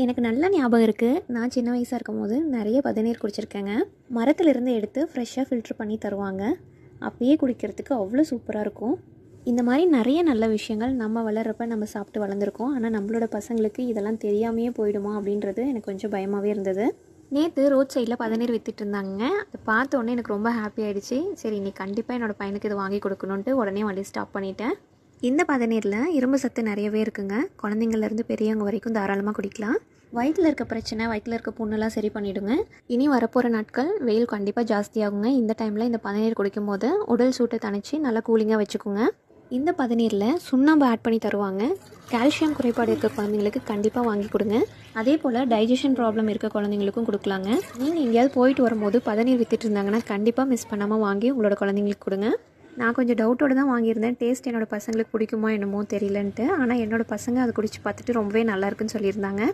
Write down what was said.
எனக்கு நல்ல ஞாபகம் இருக்குது. நான் சின்ன வயசாக இருக்கும்போது நிறைய பதநீர் குடிச்சிருக்கேங்க. மரத்துலேருந்து எடுத்து ஃப்ரெஷ்ஷாக ஃபில்ட்ரு பண்ணி தருவாங்க. அப்பயே குடிக்கிறதுக்கு அவ்வளோ சூப்பராக இருக்கும். இந்த மாதிரி நிறைய நல்ல விஷயங்கள் நம்ம வளர்கிறப்ப நம்ம சாப்பிட்டு வளர்ந்துருக்கோம். ஆனால் நம்மளோட பசங்களுக்கு இதெல்லாம் தெரியாமையே போயிடுமா அப்படின்றது எனக்கு கொஞ்சம் பயமாகவே இருந்தது. நேற்று ரோட் சைடில் பதநீர் விற்றுட்டு இருந்தாங்க. அதை பார்த்த உடனே எனக்கு ரொம்ப ஹாப்பி ஆகிடுச்சு. சரி, இன்னைக்கு கண்டிப்பாக என்னோடய பையனுக்கு இது வாங்கி கொடுக்கணுன்ட்டு உடனே வண்டி ஸ்டாப் பண்ணிட்டேன். இந்த பதநீரில் இரும்பு சத்து நிறையவே இருக்குங்க. குழந்தைங்கள்லேருந்து பெரியவங்க வரைக்கும் தாராளமாக குடிக்கலாம். வயிற்றில் இருக்க பிரச்சனை, வயிற்றில் இருக்க புண்ணெல்லாம் சரி பண்ணிவிடுங்க. இனி வரப்போகிற நாட்கள் வெயில் கண்டிப்பாக ஜாஸ்தியாகுங்க. இந்த டைமில் இந்த பதநீர் குடிக்கும்போது உடல் சூட்டை தணிச்சு நல்லா கூலிங்காக வச்சுக்கோங்க. இந்த பதநீரில் சுண்ணாம்பு ஆட் பண்ணி தருவாங்க. கால்சியம் குறைபாடு இருக்க குழந்தைங்களுக்கு கண்டிப்பாக வாங்கி கொடுங்க. அதே போல் டைஜஷன் ப்ராப்ளம் இருக்க குழந்தைங்களுக்கும் கொடுக்கலாங்க. நீங்கள் எங்கேயாவது போயிட்டு வரும்போது பதநீர் விற்றுட்டு இருந்தாங்கன்னா கண்டிப்பாக மிஸ் பண்ணாமல் வாங்கி உங்களோட குழந்தைங்களுக்கு கொடுங்க. நான் கொஞ்சம் டவுட்டோடு தான் வாங்கியிருந்தேன். டேஸ்ட் என்னோடய பசங்களுக்கு பிடிக்குமா என்னமோ தெரியலன்ட்டு. ஆனால் என்னோடய பசங்க அதை குடிச்சு பார்த்துட்டு ரொம்பவே நல்லா இருக்குன்னு சொல்லியிருந்தாங்க.